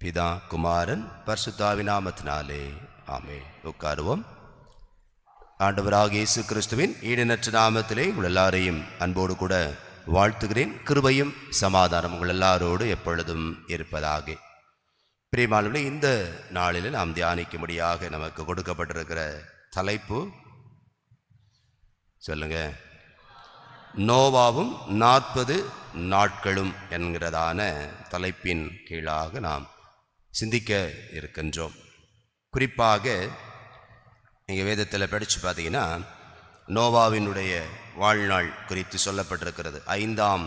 பிதா குமாரன் பரிசுத்தாவி நாமத்தினாலே ஆமென். உட்காருவோம். ஆண்டவராகிய இயேசு கிறிஸ்துவின் ஈடற்ற நாமத்திலே உங்கள் எல்லாரையும் அன்போடு கூட வாழ்த்துகிறேன். கிருபையும் சமாதானம் உங்கள் எல்லாரோடு எப்பொழுதும் இருப்பதாக. பிரியமானவர்களே, இந்த நாளில் நாம் தியானிக்கும்படியாக நமக்கு கொடுக்கப்பட்டிருக்கிற தலைப்பு சொல்லுங்க, நோவாவும் 40 நாட்களும் என்கிறதான தலைப்பின் கீழாக நாம் சிந்திக்க இருக்கின்றோம். குறிப்பாக நீங்கள் வேதத்தில் படித்து பார்த்தீங்கன்னா நோவாவினுடைய வாழ்நாள் குறித்து சொல்லப்பட்டிருக்கிறது. 5ஆம்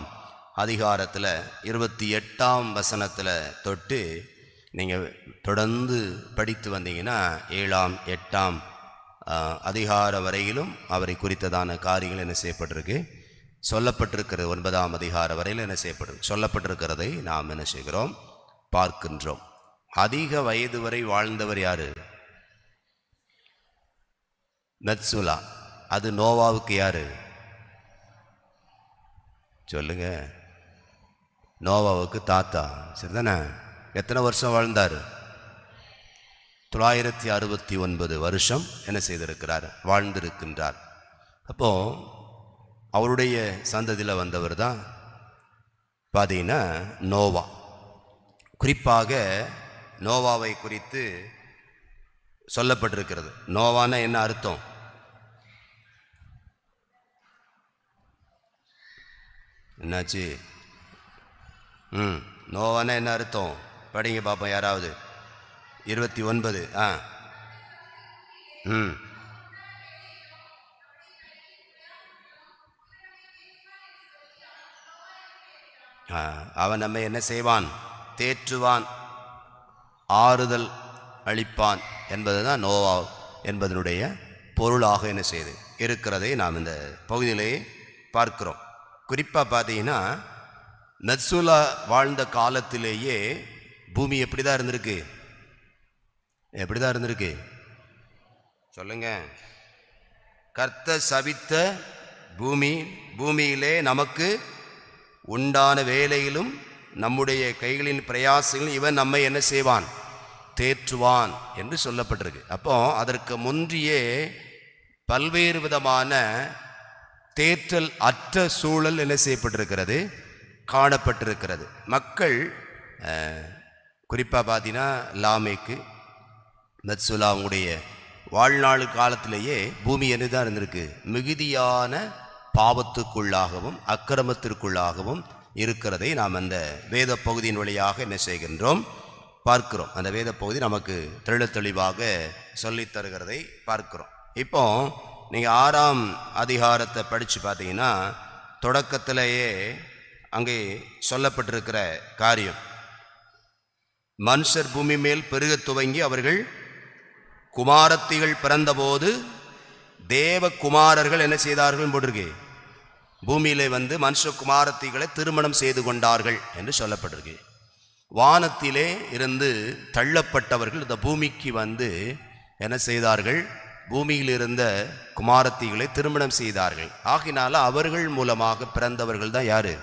அதிகாரத்தில் 28ஆம் வசனத்தில் தொட்டு நீங்கள் தொடர்ந்து படித்து வந்தீங்கன்னா 7ஆம் 8ஆம் அதிகாரம் வரையிலும் அவரை குறித்ததான காரியங்கள் என்ன செய்யப்பட்டிருக்கு, சொல்லப்பட்டிருக்கிறது. 9ஆம் அதிகாரம் வரையில் என்ன செய்யப்பட்டிருக்கு, சொல்லப்பட்டிருக்கிறதை நாம் என்ன செய்கிறோம், பார்க்கின்றோம். அதிக வயது வரை வாழ்ந்தவர் யாரு? மெத்சுலா. அது நோவாவுக்கு யாரு சொல்லுங்க? நோவாவுக்கு தாத்தா, சரிதானே? எத்தனை வருஷம் வாழ்ந்தார்? 969 வருஷம் என்ன செய்திருக்கிறார், வாழ்ந்திருக்கின்றார். அப்போ அவருடைய சந்ததியில் வந்தவர் தான் பார்த்தீங்கன்னா நோவா. குறிப்பாக நோவாவை குறித்து சொல்லப்பட்டிருக்கிறது. நோவானா என்ன அர்த்தம்? என்னாச்சு? நோவானா என்ன அர்த்தம்? படிங்க பார்ப்போம் யாராவது. 29. அவன் நம்மை என்ன செய்வான்? தேற்றுவான், ஆறுதல் அளிப்பான் என்பதுதான் நோவா என்பதனுடைய பொருளாக என்ன செய்து இருக்கிறதை நாம் இந்த பகுதியிலேயே பார்க்கிறோம். குறிப்பாக பார்த்தீங்கன்னா மெத்சுலா வாழ்ந்த காலத்திலேயே பூமி எப்படி தான் இருந்திருக்கு? எப்படி தான் இருந்திருக்கு சொல்லுங்க? கர்த்தர் சபித்த பூமி, பூமியிலே நமக்கு உண்டான வேலையிலும் நம்முடைய கைகளின் பிரயாசங்களும் இவன் நம்மை என்ன செய்வான்? தேற்றுவான் என்று சொல்லப்பட்டிருக்கு. அப்போ அதற்கு முன்றியே பல்வேறு விதமான தேற்றல் அற்ற சூழல் என்ன செய்யப்பட்டிருக்கிறது, காணப்பட்டிருக்கிறது. மக்கள் குறிப்பாக பார்த்தீங்கன்னா லாமேக்கு, மெத்சுலா அவங்களுடைய வாழ்நாள் காலத்திலேயே பூமி என்னதான் இருந்திருக்கு, மிகுதியான பாவத்துக்குள்ளாகவும் அக்கிரமத்திற்குள்ளாகவும் இருக்கிறதை நாம் அந்த வேத பகுதியின் வழியாக என்ன செய்கின்றோம், பார்க்கிறோம். அந்த வேத பகுதி நமக்கு தெளிவாக சொல்லித் தருகிறதை பார்க்கிறோம். இப்போ நீங்கள் 6ஆம் அதிகாரத்தை படித்து பார்த்தீங்கன்னா தொடக்கத்திலேயே அங்கே சொல்லப்பட்டிருக்கிற காரியம், மனுஷர் பூமி மேல் பெருக துவங்கி அவர்கள் குமாரத்திகள் பிறந்தபோது தேவ குமாரர்கள் என்ன செய்தார்கள் போட்டிருக்கு. பூமியிலே வந்து மனுஷ குமாரத்திகளை திருமணம் செய்து கொண்டார்கள் என்று சொல்லப்பட்டிருக்கு. வானத்திலே இருந்து தள்ளப்பட்டவர்கள் இந்த பூமிக்கு வந்து என்ன செய்தார்கள், பூமியில் இருந்த குமாரத்திகளை திருமணம் செய்தார்கள். ஆகினால அவர்கள் மூலமாக பிறந்தவர்கள் தான் யாரு?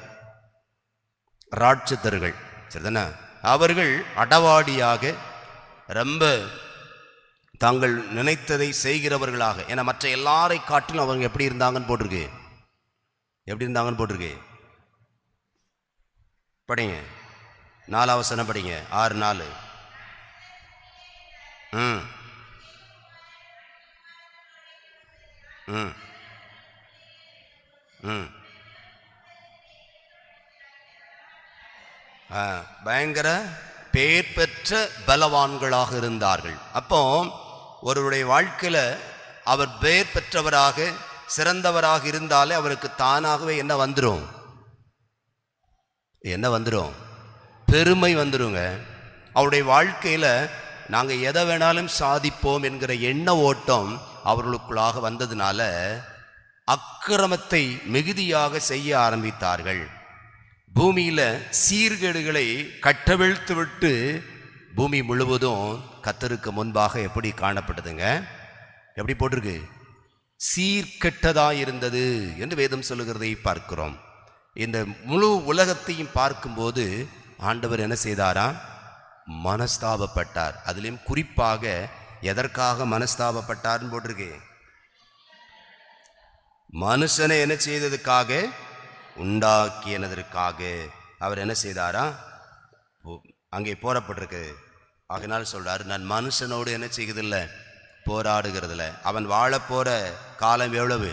ராட்சதர்கள், சரிதானே? அவர்கள் அடவாடியாக ரொம்ப தாங்கள் நினைத்ததை செய்கிறவர்களாக, ஏன்னா மற்ற எல்லாரை காட்டிலும் அவங்க எப்படி இருந்தாங்கன்னு போட்டிருக்கு. எப்படி இருந்தாங்கன்னு போட்டிருக்கு. படிங்க 4ஆம் வசனம் படிங்க. 6:4. பயங்கர பேர் பெற்ற பலவான்களாக இருந்தார்கள். அப்போ ஒருவருடைய வாழ்க்கையில் அவர் பேர் பெற்றவராக சிறந்தவராக இருந்தாலே அவருக்கு தானாகவே என்ன வந்துடும், என்ன வந்துடும், பெருமை வந்துடுங்க. அவருடைய வாழ்க்கையில் நாங்கள் எதை வேணாலும் சாதிப்போம் என்கிற எண்ண ஓட்டம் அவர்களுக்குள்ளாக வந்ததுனால அக்கிரமத்தை மிகுதியாக செய்ய ஆரம்பித்தார்கள். பூமியில் சீர்கேடுகளை கட்டவிழ்த்து விட்டு பூமி முழுவதும் கர்த்தருக்கு முன்பாக எப்படி காணப்பட்டதுங்க, எப்படி போட்டிருக்கு, சீர்கெட்டதாக இருந்தது என்று வேதம் சொல்லுகிறதை பார்க்கிறோம். இந்த முழு உலகத்தையும் பார்க்கும்போது ஆண்டவர் என்ன செய்தாரா, மனஸ்தாபப்பட்டார். அதிலும் குறிப்பாக எதற்காக மனஸ்தாபப்பட்டார்னு போட்டிருக்கு? மனுஷனை என்ன செய்ததுக்காக? உண்டாக்கியதற்காக அவர் என்ன செய்தாரா? அங்கே போராடப்பட்டிருக்கு. ஆகினால் சொல்றாரு, நான் மனுஷனோடு என்ன செய்கிறதில்ல, போராடுகிறதில்ல. அவன் வாழ போற காலம் எவ்வளவு?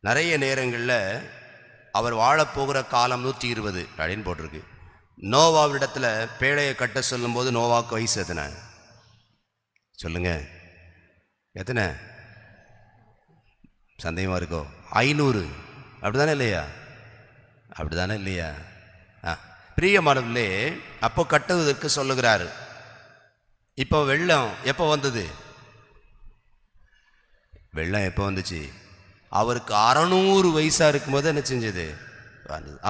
நிறைய நேரங்களில் அவர் வாழப்போகிற காலம் 120 அப்படின்னு போட்டிருக்கு. நோவாவிடத்துல பேழையை கட்ட சொல்லும்போது நோவாவுக்கு வயசு எத்தனை சொல்லுங்க? எத்தனை? சந்தேகமா இருக்கோ? 500. அப்படிதானே இல்லையா? அப்படிதானே இல்லையா? பிரியமானவர்களே, அப்போ கட்டுவதற்கு சொல்லுகிறாரு. இப்போ வெள்ளம் எப்போ வந்தது? வெள்ளம் எப்போ வந்துச்சு? அவருக்கு 600 வயசா இருக்கும்போது என்ன செஞ்சது?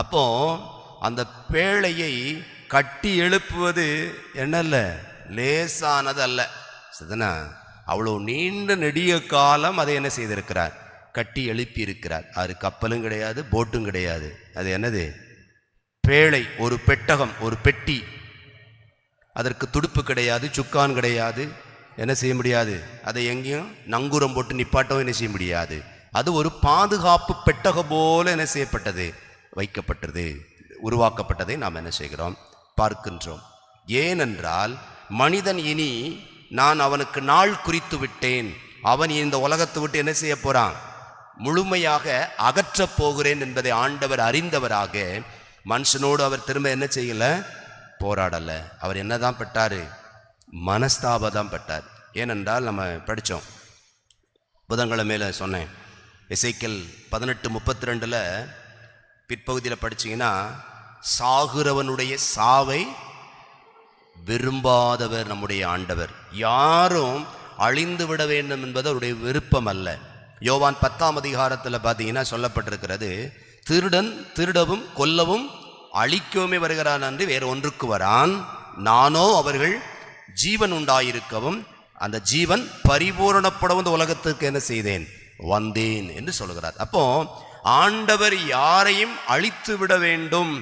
அப்போ அந்த பேழையை கட்டி எழுப்புவது என்னல்ல, லேசானது அல்ல. சரிதானா? அவ்வளோ நீண்ட நெடிய காலம் அதை என்ன செய்திருக்கிறார்? கட்டி எழுப்பி இருக்கிறார். அது கப்பலும் கிடையாது, போட்டும் கிடையாது. அது என்னது? பேழை, ஒரு பெட்டகம், ஒரு பெட்டி. அதற்கு துடுப்பு கிடையாது, சுக்கான் கிடையாது. என்ன செய்ய முடியாது? அதை எங்கேயும் நங்கூரம் போட்டு நிப்பாட்டவும் என்ன செய்ய முடியாது. அது ஒரு பாதுகாப்பு பெட்டகம் போல என்ன செய்யப்பட்டது? வைக்கப்பட்டது, உருவாக்கப்பட்டதை நாம் என்ன செய்கிறோம்? பார்க்கின்றோம். ஏனென்றால் மனிதன் இனி நான் அவனுக்கு நாள் குறித்து விட்டேன், அவன் இந்த உலகத்தை விட்டு என்ன செய்ய போறான்? முழுமையாக அகற்றப் போகிறேன் என்பதை ஆண்டவர் அறிந்தவராக மனுஷனோடு அவர் திரும்ப என்ன செய்யல? போராடல. அவர் என்னதான் பட்டாரு? மனஸ்தாபம் பட்டார். ஏனென்றால் நம்ம படித்தோம், புதன்கிழமையில சொன்னேன், எசேக்கியேல் 18:32 பிற்பகுதியில் படிச்சிங்கன்னா, சாகுறவனுடைய சாவை விரும்பாதவர் நம்முடைய ஆண்டவர். யாரும் அழிந்து விட வேண்டும் என்பது அவருடைய விருப்பம் அல்ல. யோவான் 10ஆம் அதிகாரத்தில் பார்த்தீங்கன்னா சொல்லப்பட்டிருக்கிறது, திருடன் திருடவும் கொல்லவும் அழிக்கவுமே வருகிறான் என்று வேறு ஒன்றுக்கு வரான், நானோ அவர்கள் ஜீவன் உண்டாயிருக்கவும் அந்த ஜீவன் பரிபூரணப்படவும் இந்த உலகத்துக்கு என்ன செய்தேன்? வந்தேன் என்று சொல்கிறார். அப்போ ஆண்டவர் யாரையும் அழித்து விட வேண்டும்,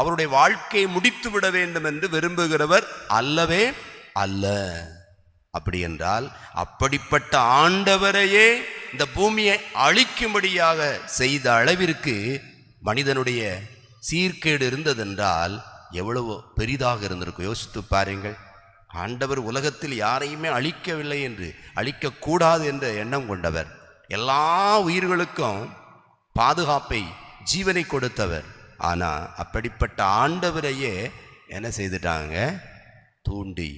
அவருடைய வாழ்க்கையை முடித்து விட வேண்டும் என்று விரும்புகிறவர் அல்லவே அல்ல. அப்படி என்றால் அப்படிப்பட்ட ஆண்டவரையே இந்த பூமியை அழிக்கும்படியாக செய்த அளவிற்கு மனிதனுடைய சீர்கேடு இருந்ததென்றால் எவ்வளவு பெரிதாக இருந்திருக்கும். யோசித்து பாருங்கள். ஆண்டவர் உலகத்தில் யாரையுமே அழிக்கவில்லை என்று, அழிக்கக்கூடாது என்ற எண்ணம் கொண்டவர், எல்லா உயிர்களுக்கும் பாதுகாப்பை ஜீவனை கொடுத்தவர். ஆனால் அப்படிப்பட்ட ஆண்டவரையே என்ன செய்துட்டாங்க? தூண்டி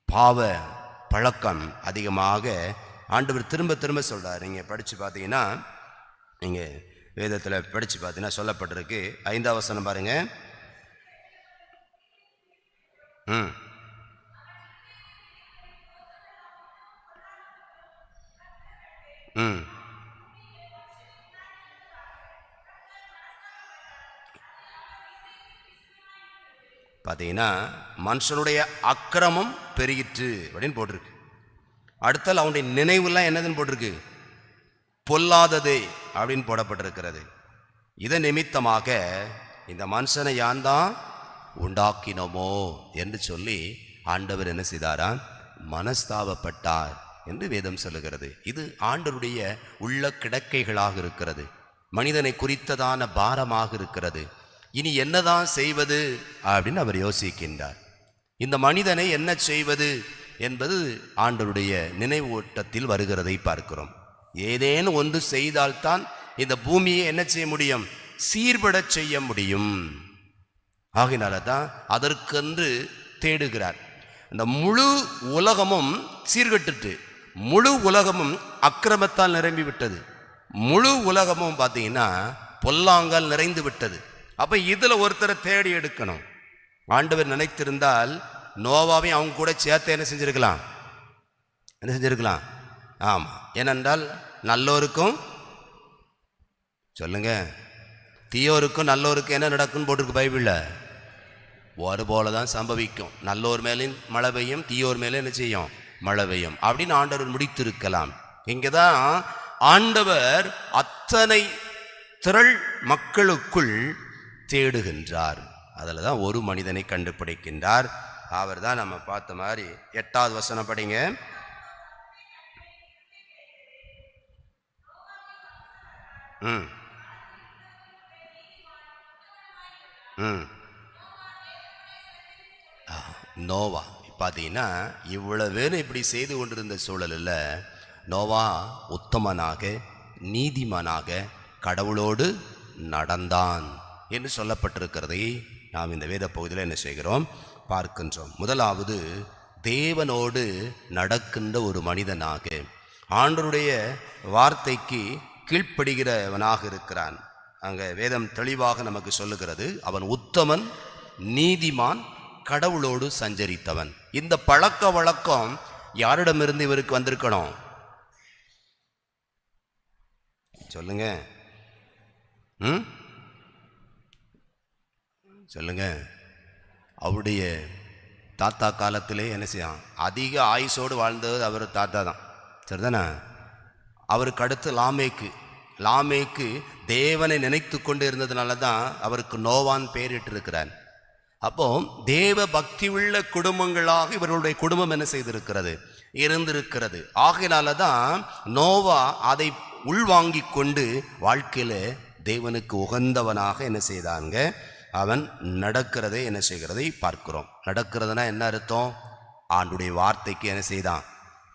பாவ பழக்கம் அதிகமாக ஆண்டவர் திரும்ப திரும்ப சொல்றார். நீங்கள் படித்து பார்த்தீங்கன்னா, நீங்கள் வேதத்தில் படித்து பார்த்தீங்கன்னா சொல்லப்பட்டிருக்கு. 5ஆம் வசனம் பாருங்க. பார்த்தீங்கன்னா, மனுஷனுடைய அக்கிரமம் பெருகிற்று அப்படின்னு போட்டிருக்கு. அடுத்தால் அவனுடைய நினைவுலாம் என்னதுன்னு போட்டிருக்கு? பொல்லாததே அப்படின்னு போடப்பட்டிருக்கிறது. இதன் நிமித்தமாக இந்த மனுஷனை யான் தான் உண்டாக்கினோமோ என்று சொல்லி ஆண்டவர் என்ன செய்தாரா? மனஸ்தாபப்பட்டார் என்று வேதம் சொல்லுகிறது. இது ஆண்டவருடைய உள்ள கிடக்கைகளாக இருக்கிறது, மனிதனை குறித்ததான பாரமாக இருக்கிறது. இனி என்னதான் செய்வது அப்படின்னு அவர் யோசிக்கின்றார். இந்த மனிதனை என்ன செய்வது என்பது ஆண்டவருடைய நினைவு ஓட்டத்தில் வருகிறதை பார்க்கிறோம். ஏதேனும் ஒன்று செய்தால்தான் இந்த பூமியை என்ன செய்ய முடியும்? சீர்படச் செய்ய முடியும். ஆகினால தான் அதற்கென்று தேடுகிறார். இந்த முழு உலகமும் சீர்கட்டுட்டு, முழு உலகமும் அக்கிரமத்தால் நிரம்பி விட்டது, முழு உலகமும் பார்த்தீங்கன்னா பொல்லாங்கால் நிறைந்து விட்டது. அப்போ இதில் ஒருத்தரை தேடி எடுக்கணும். ஆண்டவர் நினைத்திருந்தால் நோவாவையும் அவங்க கூட சேர்த்து என்ன செஞ்சிருக்கலாம்? என்ன செஞ்சிருக்கலாம்? ஆமாம். ஏனென்றால் நல்லோருக்கும் சொல்லுங்க, தீயோருக்கும் நல்லோருக்கும் என்ன நடக்கும்னு போட்டிருக்கு பைபிளில். ஒரு போல தான் சம்பவிக்கும். நல்லோர் மேலேயும் மழை பெய்யும், தீயோர் மேலே என்ன செய்யும்? மழை பெய்யும் அப்படின்னு ஆண்டவர் முடித்திருக்கலாம். இங்கே தான் ஆண்டவர் அத்தனை திரள் மக்களுக்குள் தேடுகின்றார். அதில் தான் ஒரு மனிதனை கண்டுபிடிக்கின்றார். அவர் தான் நம்ம பார்த்த மாதிரி 8வது வசனம் படிங்க. நோவா பார்த்தீங்கன்னா இவ்வளவு பேர் இப்படி செய்து கொண்டிருந்த சூழலில் நோவா உத்தமனாக நீதிமானாக கடவுளோடு நடந்தான் என்று சொல்லப்பட்டிருக்கிறதை நாம் இந்த வேத பகுதியில் என்ன செய்கிறோம், பார்க்கின்றோம். முதலாவது, தேவனோடு நடக்கின்ற ஒரு மனிதனாக ஆண்டவருடைய வார்த்தைக்கு கீழ்ப்படுகிறவனாக இருக்கிறான். அங்கே வேதம் தெளிவாக நமக்கு சொல்லுகிறது, அவன் உத்தமன், நீதிமான், கடவுளோடு சஞ்சரித்தவன். இந்த பழக்க வழக்கம் யாரிடமிருந்து இவருக்கு வந்திருக்கணும் சொல்லுங்க? சொல்லுங்க. அவருடைய தாத்தா காலத்திலே என்ன செய்யும், அதிக ஆயுசோடு வாழ்ந்தது அவர் தாத்தா தான், சரிதானே? அவருக்கு அடுத்து லாமேக்கு தேவனை நினைத்து கொண்டு இருந்ததுனால தான் அவருக்கு நோவான் பெயரிட்டு இருக்கிறார். அப்போ தேவ பக்தி உள்ள குடும்பங்களாக இவர்களுடைய குடும்பம் என்ன செய்திருக்கிறது, இருந்திருக்கிறது. ஆகையினால தான் நோவா அதை உள்வாங்கி கொண்டு வாழ்க்கையில தேவனுக்கு உகந்தவனாக என்ன செய்தாங்க, அவன் நடக்கிறதை என்ன செய்கிறதை பார்க்கிறோம். நடக்கிறதுனா என்ன அர்த்தம்? ஆண்டுடைய வார்த்தைக்கு என்ன செய்தான்,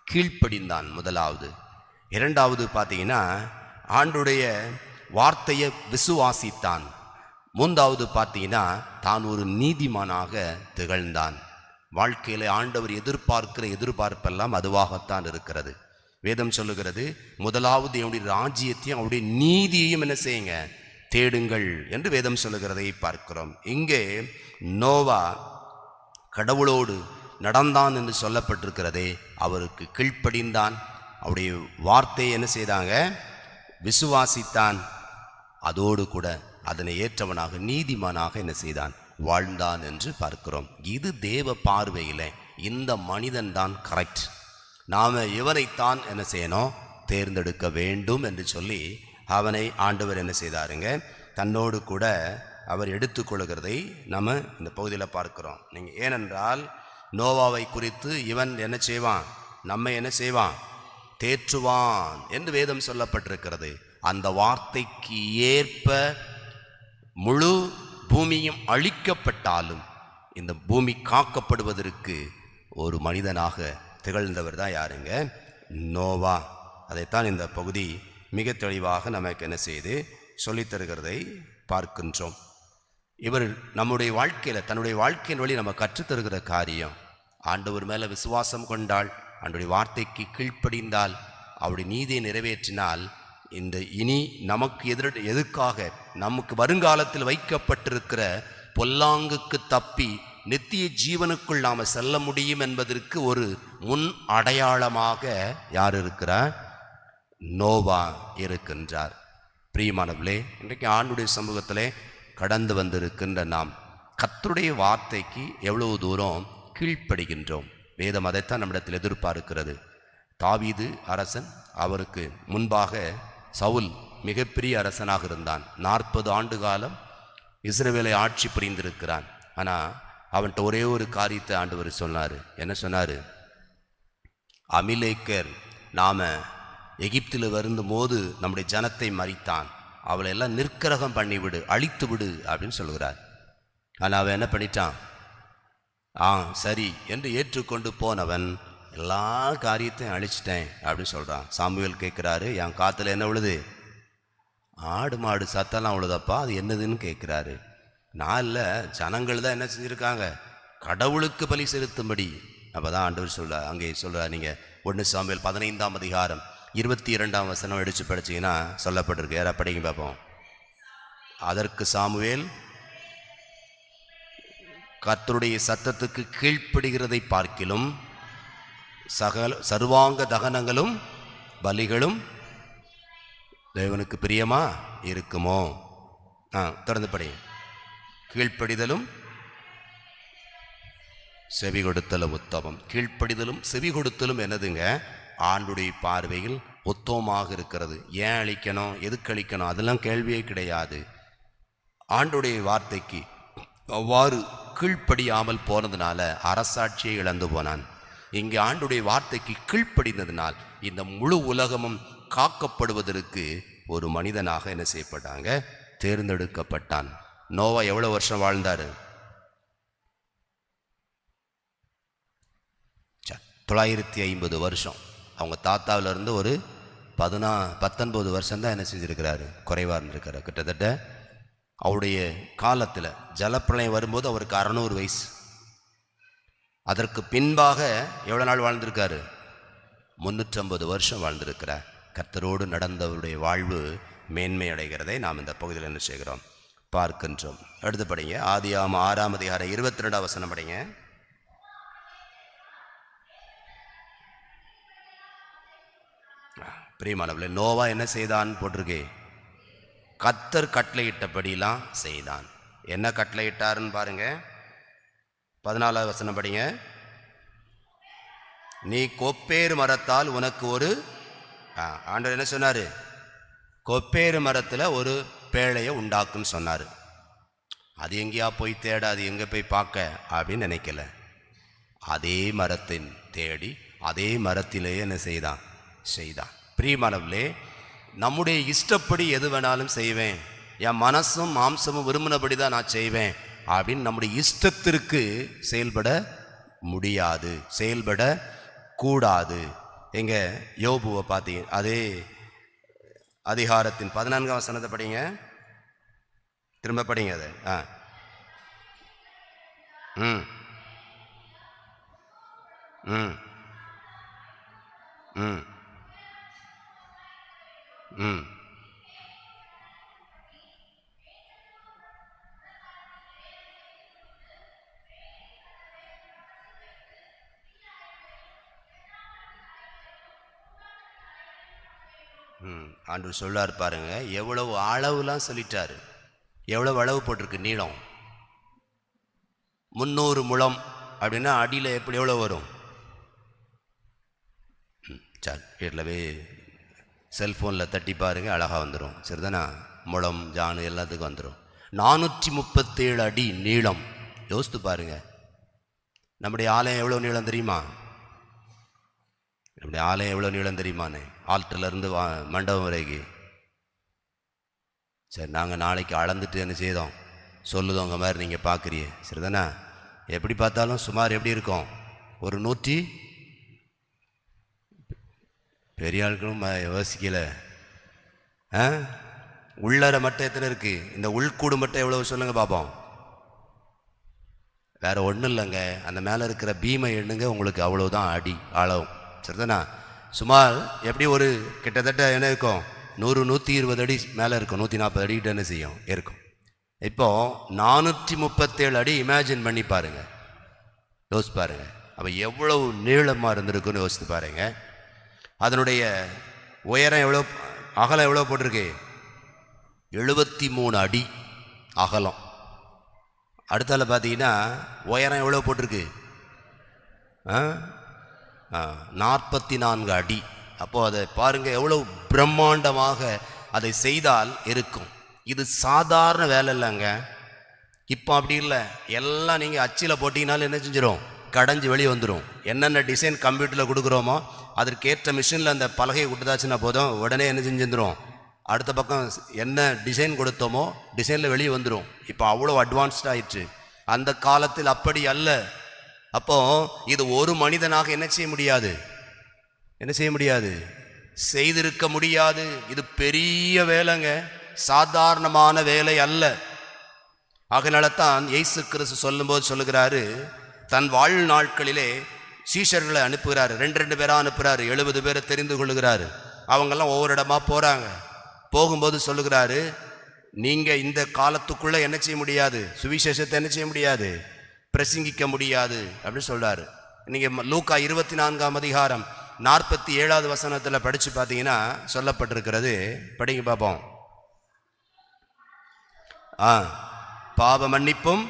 கீழ்ப்படிந்தான் முதலாவது. இரண்டாவது பார்த்தீங்கன்னா ஆண்டுடைய வார்த்தையை விசுவாசித்தான். மூன்றாவது பார்த்தீங்கன்னா தான் ஒரு நீதிமானாக திகழ்ந்தான். வாழ்க்கையில் ஆண்டவர் எதிர்பார்க்கிற எதிர்பார்ப்பெல்லாம் அதுவாகத்தான் இருக்கிறது. வேதம் சொல்லுகிறது, முதலாவது அவருடைய ராஜ்யத்தையும் அவருடைய நீதியையும் என்ன செய்யுங்க, தேடுங்கள் என்று வேதம் சொல்லுகிறதை பார்க்கிறோம். இங்கே நோவா கடவுளோடு நடந்தான் என்று சொல்லப்பட்டிருக்கிறதே, அவருக்கு கீழ்ப்படிந்தான், அவருடைய வார்த்தையை என்ன செய்தாங்க, விசுவாசித்தான். அதோடு கூட அதனை ஏற்றவனாக நீதிமானாக என்ன செய்தான், வாழ்ந்தான் என்று பார்க்கிறோம். இது தேவ பார்வையில் இந்த மனிதன் தான் கரெக்ட், நாம் இவனைத்தான் என்ன செய்யணும், தேர்ந்தெடுக்க வேண்டும் என்று சொல்லி அவனை ஆண்டவர் என்ன செய்தாருங்க, தன்னோடு கூட அவர் எடுத்துக்கொள்கிறதை நம்ம இந்த பகுதியில் பார்க்கிறோம். நீங்கள் ஏனென்றால் நோவாவை குறித்து இவன் என்ன செய்வான், நம்ம என்ன செய்வான், தேற்றுவான் என்று வேதம் சொல்லப்பட்டிருக்கிறது. அந்த வார்த்தைக்கு ஏற்ப முழு பூமியும் அழிக்கப்பட்டாலும் இந்த பூமி காக்கப்படுவதற்கு ஒரு மனிதனாக திகழ்ந்தவர் தான் யாருங்க, நோவா. அதைத்தான் இந்த பகுதி மிக தெளிவாக நமக்கு என்ன செய்து சொல்லித் தருகிறதை பார்க்கின்றோம். இவர் நம்முடைய வாழ்க்கையில் தன்னுடைய வாழ்க்கையின் வழி நம்ம கற்றுத்தருகிற காரியம், ஆண்டவர் மேலே விசுவாசம் கொண்டால், ஆண்டவருடைய வார்த்தைக்கு கீழ்ப்படிந்தால், அவருடைய நீதியை நிறைவேற்றினால், இந்த இனி நமக்கு எதுக்காக நமக்கு வருங்காலத்தில் வைக்கப்பட்டிருக்கிற பொல்லாங்குக்கு தப்பி நித்திய ஜீவனுக்குள் நாம் செல்ல முடியும் என்பதற்கு ஒரு முன் அடையாளமாக யார் இருக்கிறார், நோவா இருக்கின்றார். பிரியமானவர்களே, இன்றைக்கு ஆண்டுடைய சமூகத்திலே கடந்து வந்திருக்கின்ற நாம் கர்த்தருடைய வார்த்தைக்கு எவ்வளவு தூரம் கீழ்ப்படுகின்றோம். வேதம் அதைத்தான் நம்மிடத்தில் எதிர்பார்க்கிறது. தாவீது அரசன், அவருக்கு முன்பாக சவுல் மிகப்பெரிய அரசனாக இருந்தான். 40 ஆண்டு காலம் இஸ்ரவேலை ஆட்சி புரிந்திருக்கிறான். ஆனால் அவன்கிட்ட ஒரே ஒரு காரியத்தை ஆண்டவர் சொன்னார். என்ன சொன்னார், அமிலேக்கர் நாம் எகிப்தில் வரும்போது நம்முடைய ஜனத்தை மறித்தான், அவளை எல்லாம் நிற்கரகம் பண்ணிவிடு, அழித்து விடு அப்படின்னு சொல்கிறார். ஆனால் அவன் என்ன பண்ணிட்டான், சரி என்று ஏற்றுக்கொண்டு போனவன் எல்லா காரியத்தையும் அழிச்சிட்டேன் அப்படின்னு சொல்கிறான். சாமுவேல் கேட்குறாரு, என் காற்றுல என்ன விழுது, ஆடு மாடு சத்தெல்லாம் விழுதப்பா, அது என்னதுன்னு கேட்குறாரு. நான் இல்லை, ஜனங்கள் தான் என்ன செஞ்சுருக்காங்க, கடவுளுக்கு பலி செலுத்தும்படி. அப்போ தான் ஆண்டவர் சொல்கிறார், அங்கே சொல்கிறார், நீங்கள் 1 சாமுவேல் 15ஆம் அதிகாரம் 22ஆம் வசனம் எடுத்து படிச்சிங்கன்னா சொல்லப்பட்டிருக்கு. யாரா படிங்க பார்ப்போம். அதற்கு சாமுவேல் கர்த்தருடைய சத்தத்துக்கு கீழ்ப்படுகிறதை பார்க்கிலும் சர்வாங்க தகனங்களும் பலிகளும் தேவனுக்கு பிரியமா இருக்குமோ. திறந்து படி. கீழ்ப்படிதலும் செவி கொடுத்தலும் உத்தமம். கீழ்ப்படிதலும் செவி கொடுத்தலும் என்னதுங்க, ஆண்டுடைய பார்வையில் உத்தமமாக இருக்கிறது. ஏன் அழிக்கணும், எதுக்கு அழிக்கணும், அதெல்லாம் கேள்வியே கிடையாது. ஆண்டுடைய வார்த்தைக்கு அவ்வாறு கீழ்ப்படியாமல் போனதுனால அரசாட்சியை இழந்து போனான். இங்கே ஆண்டுடைய வார்த்தைக்கு கீழ்ப்படிந்ததினால் இந்த முழு உலகமும் காக்கப்படுவதற்கு ஒரு மனிதனாக என்ன செய்யப்பட்டாங்க, தேர்ந்தெடுக்கப்பட்டான். நோவா எவ்வளவு வருஷம் வாழ்ந்தாரு? 950 வருஷம். அவங்க தாத்தாவிலிருந்து ஒரு 19 வருஷம் தான் என்ன செஞ்சிருக்கிறாரு, குறைவாக இருந்திருக்கிறார். கிட்டத்தட்ட அவருடைய காலத்தில் ஜலப்பிரளயம் வரும்போது அவருக்கு 600 வயசு. அதற்கு பின்பாக எவ்வளோ நாள் வாழ்ந்திருக்காரு? 350 வருஷம் வாழ்ந்திருக்கிறார். கர்த்தரோடு நடந்தவருடைய வாழ்வு மேன்மை அடைகிறதை நாம் இந்த பகுதியில் என்ன செய்கிறோம், பார்க்கின்றோம். அடுத்து படிங்க, ஆதியாகமம் 6ஆம் அதிகாரம் 22ஆம் வசனம் படிங்க. பிரியமானவர்களே, நோவா என்ன செய்தான் போட்டிருக்கு? கர்த்தர் கட்டளையிட்டபடிலாம் செய்தான். என்ன கட்டளையிட்டாருன்னு பாருங்க, 14ஆம் வசனம் படிங்க. நீ கொப்பேறு மரத்தால் உனக்கு ஒரு ஆண்டவர் என்ன சொன்னாரு? கொப்பேறு மரத்தில் ஒரு பேழையை உண்டாக்குன்னு சொன்னார். அது எங்கேயா போய் தேட, அது எங்கே போய் பார்க்க அப்படின்னு நினைக்கல. அதே மரத்தின் தேடி அதே மரத்திலேயே என்ன செய்தான். பிரியமானவர்களே, நம்முடைய இஷ்டப்படி எது வேணாலும் செய்வேன், என் மனசும் மாம்சமும் விரும்பினபடி தான் நான் செய்வேன் அப்படின்னு நம்முடைய இஷ்டத்திற்கு செயல்பட முடியாது, செயல்பட கூடாது. எங்க யோபுவை பார்த்தீங்க, அதே அதிகாரத்தின் 14ஆம் வசனத்தை படிங்க, திரும்ப படிங்க அதை. ம் ம் ம் ம் ஆண்டவர் சொல்லார் பாருங்க, எவ்வளவு அளவுலாம் சொல்லிட்டாரு. எவ்வளவு அளவு போட்டிருக்கு? நீளம் 300 முழம் அப்படின்னா அடியில் எப்படி எவ்வளோ வரும்? சரி, வீட்டில் போய் செல்ஃபோனில் தட்டி பாருங்க, அழகாக வந்துடும். சரிதானா? முழம் ஜானு எல்லாத்துக்கும் வந்துடும். 437 அடி நீளம். யோசித்து பாருங்க. நம்முடைய ஆலயம் எவ்வளோ நீளம் தெரியுமா? நம்முடைய ஆலயம் எவ்வளோ நீளம் தெரியுமாண்ணே? ஆல்டர்லேருந்து மண்டபம் வரைக்கும். சரி, நாங்கள் நாளைக்கு அளந்துட்டு என்ன செய்தோம் சொல்லுதோங்க மாதிரி நீங்கள் பார்க்குறீங்க. சரிதானே? எப்படி பார்த்தாலும் சுமார் எப்படி இருக்கும், ஒரு 100 பெரிய ஆட்களும் யோசிக்கல. உள்ளறை மட்டும் எத்தனை இருக்குது? இந்த உள்கூடு மட்டும் எவ்வளவு சொல்லுங்கள் பார்ப்போம். வேறு ஒன்றும் இல்லைங்க, அந்த மேலே இருக்கிற பீமை எண்ணுங்க, உங்களுக்கு அவ்வளோதான் அடி அளவும். சரிதானா? சுமார் எப்படி ஒரு கிட்டத்தட்ட என்ன இருக்கும், 100-120 அடி மேலே இருக்கும், 140 அடிக்கிட்ட என்ன செய்யும் இருக்கும். இப்போ 437 அடி இமேஜின் பண்ணி பாருங்க, யோசிச்சு பாருங்க. அப்போ எவ்வளவு நீளமாக இருந்திருக்குன்னு யோசித்து பாருங்க. அதனுடைய உயரம் எவ்வளோ, அகலம் எவ்வளோ போட்டிருக்கு? 73 அடி அகலம். அடுத்தால பார்த்தீங்கன்னா உயரம் எவ்வளோ போட்டிருக்கு? 44 அடி. அப்போது அதை பாருங்கள், எவ்வளோ பிரம்மாண்டமாக அதை செய்தால் இருக்கும். இது சாதாரண வேலை இல்லைங்க. இப்போ அப்படி இல்லை, எல்லாம் நீங்கள் அச்சில் போட்டிங்கனாலும் என்ன செஞ்சிடும், கடைஞ்சி வெளியே வந்துடும். என்னென்ன டிசைன் கம்ப்யூட்டரில் கொடுக்குறோமோ அதற்கேற்ற மிஷினில் அந்த பலகையை கொடுத்தாச்சுன்னா போதும், உடனே என்ன செஞ்சுருந்துடும், அடுத்த பக்கம் என்ன டிசைன் கொடுத்தோமோ டிசைனில் வெளியே வந்துடும். இப்போ அவ்வளோ அட்வான்ஸ்ட் ஆயிடுச்சு. அந்த காலத்தில் அப்படி அல்ல. அப்போ இது ஒரு மனிதனாக என்ன செய்ய முடியாது, செய்திருக்க முடியாது. இது பெரிய வேலைங்க, சாதாரணமான வேலை அல்ல. அதனால தான் இயேசு கிறிஸ்து சொல்லும்போது சொல்லுகிறாரு, தன் வாழ்நாட்களிலே சீஷர்களை அனுப்புகிறாரு, 2 பேராக அனுப்புகிறாரு, 70 பேரை தெரிந்து கொள்ளுகிறாரு. அவங்கெல்லாம் ஒவ்வொரு இடமா போகிறாங்க. போகும்போது சொல்லுகிறாரு, நீங்கள் இந்த காலத்துக்குள்ளே என்ன செய்ய முடியாது, சுவிசேஷத்தை என்ன செய்ய முடியாது, பிரசங்கிக்க முடியாது அப்படின்னு சொல்கிறாரு. நீங்கள் லூக்கா 24ஆம் அதிகாரம் 47வது வசனத்தில் படித்து பார்த்தீங்கன்னா சொல்லப்பட்டிருக்கிறது. படிங்க பார்ப்போம். பாவ மன்னிப்பும்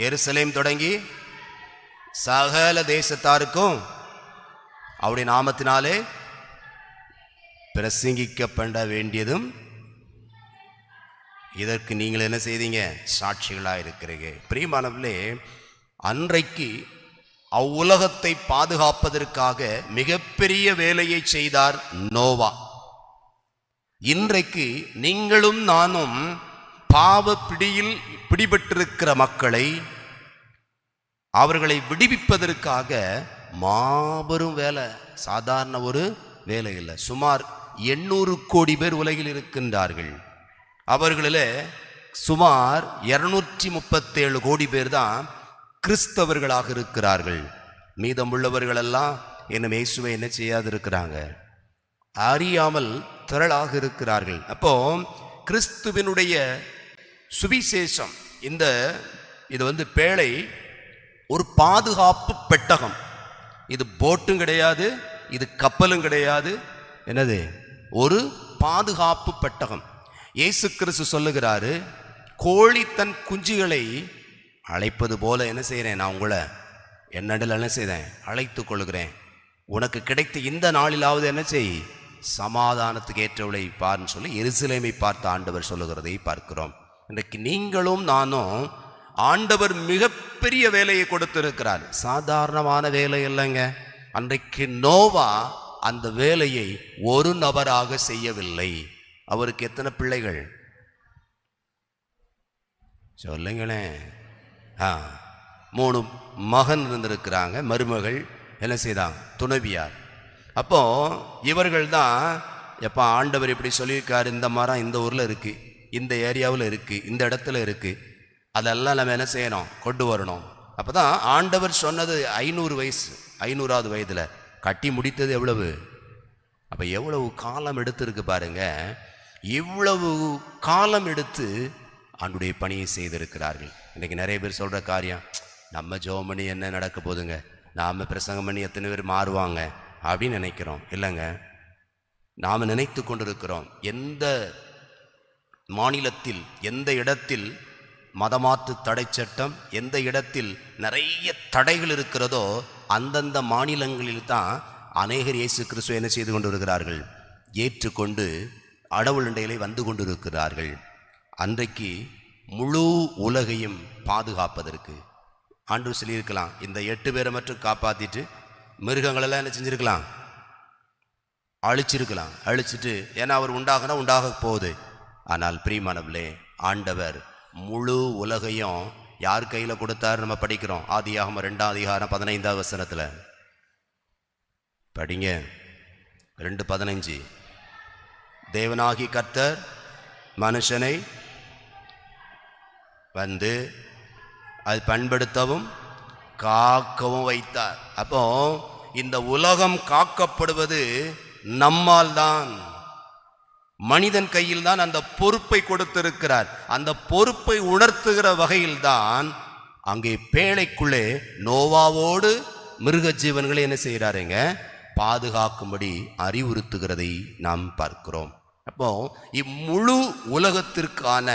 எருசலேம் தொடங்கி சகல தேசத்தாருக்கும் அவருடைய நாமத்தினாலே பிரசங்கிக்கப்பட வேண்டியதும் இதற்கு நீங்கள் என்ன செய்தீங்க? சாட்சிகளாக இருக்கிறீங்க. பிரியமானவர்களே, அன்றைக்கு அவ்வுலகத்தை பாதுகாப்பதற்காக மிகப்பெரிய வேலையை செய்தார் நோவா. இன்றைக்கு நீங்களும் நானும் பாவ பிடியில் பிடிபட்டிருக்கிற மக்களை, அவர்களை விடுவிப்பதற்காக மாபெரும் வேலை. சாதாரண ஒரு வேலை இல்லை. சுமார் 800 கோடி பேர் உலகில் இருக்கின்றார்கள். அவர்களில் சுமார் 237 கோடி பேர் தான் கிறிஸ்தவர்களாக இருக்கிறார்கள். மீதமுள்ளவர்களெல்லாம் இன்னும் இயேசுவை என்ன செய்யாது இருக்கிறாங்க, அறியாமல் திரளாக இருக்கிறார்கள். அப்போ கிறிஸ்துவினுடைய சுவிசேஷம், இது பேழை ஒரு பாதுகாப்பு பெட்டகம். இது போட்டும் கிடையாது, இது கப்பலும் கிடையாது. என்னது? ஒரு பாதுகாப்பு பெட்டகம். இயேசு கிறிஸ்து சொல்லுகிறாரு, கோழி தன் குஞ்சுகளை அழைப்பது போல என்ன செய்கிறேன், நான் உங்களை என்னடில் என்ன செய்தேன், அழைத்து கொள்கிறேன். உனக்கு கிடைத்த இந்த நாளிலாவது என்ன செய், சமாதானத்துக்கு ஏற்றவளை பார்ன்னு சொல்லி எருசலேமை பார்த்து ஆண்டவர் சொல்லுகிறதை பார்க்கிறோம். இன்றைக்கு நீங்களும் நானும் ஆண்டவர் மிகப்பெரிய வேலையை கொடுத்திருக்கிறார். சாதாரணமான வேலை இல்லைங்க. அன்றைக்கு நோவா அந்த வேலையை ஒரு நபராக செய்யவில்லை. அவருக்கு எத்தனை பிள்ளைகள் சொல்லுங்களேன்? 3 மகன் இருந்திருக்கிறாங்க. மருமகள் என்ன செய்தாங்க? துணைவியார். அப்போ இவர்கள் தான், எப்போ ஆண்டவர் இப்படி சொல்லியிருக்காரு, இந்த மரம் இந்த ஊரில் இருக்குது, இந்த ஏரியாவில் இருக்குது, இந்த இடத்துல இருக்குது, அதெல்லாம் நம்ம என்ன செய்யணும், கொண்டு வரணும். அப்போ தான் ஆண்டவர் சொன்னது 500 வயசு, 500வது வயதில் கட்டி முடித்தது எவ்வளவு? அப்போ எவ்வளவு காலம் எடுத்திருக்கு பாருங்க. இவ்வளவு காலம் எடுத்து ஆண்டுடைய பணியை செய்திருக்கிறார்கள். இன்றைக்கி நிறைய பேர் சொல்கிற காரியம், நம்ம ஜெபம் பண்ணி என்ன நடக்க போதுங்க, நாம் பிரசங்கம் பண்ணி எத்தனை பேர் மாறுவாங்க அப்படின்னு நினைக்கிறோம். இல்லைங்க, நாம் நினைத்து கொண்டிருக்கிறோம், எந்த மாநிலத்தில், எந்த இடத்தில் மதமாற்று தடை சட்டம், எந்த இடத்தில் நிறைய தடைகள் இருக்கிறதோ அந்தந்த மாநிலங்களில் தான் அநேகர் இயேசு கிறிஸ்துவை என்ன செய்து கொண்டு இருக்கிறார்கள், ஏற்றுக்கொண்டு கடவுளுண்டையிலே வந்து கொண்டிருக்கிறார்கள். அன்றைக்கு முழு உலகையும் பாதுகாப்பதற்கு ஆண்டவர் சொல்லியிருக்கலாம், இந்த 8 பேரை மட்டும் காப்பாற்றிட்டு மிருகங்களெல்லாம் என்ன செஞ்சுருக்கலாம், அழிச்சிருக்கலாம். அழிச்சிட்டு, ஏன்னா அவர் உண்டாக போகுது. ஆனால் பிரியமானவர்களே, ஆண்டவர் முழு உலகையும் யார் கையில் கொடுத்தாரு? நம்ம படிக்கிறோம், ஆதியாகமம் 2ஆம் அதிகாரம் 15ஆம் வசனத்தில் படிங்க. 2:15, தேவனாகி கர்த்தர் மனுஷனை வந்து அது பண்படுத்தவும் காக்கவும் வைத்தார். அப்போ இந்த உலகம் காக்கப்படுவது நம்மால் தான். மனிதன் கையில் தான் அந்த பொறுப்பை கொடுத்திருக்கிறார். அந்த பொறுப்பை உணர்த்துகிற வகையில்தான் அங்கே பேழைக்குள்ளே நோவாவோடு மிருக ஜீவன்களை என்ன செய்கிறாருங்க, பாதுகாக்கும்படி அறிவுறுத்துகிறதை நாம் பார்க்கிறோம். அப்போ இம்முழு உலகத்திற்கான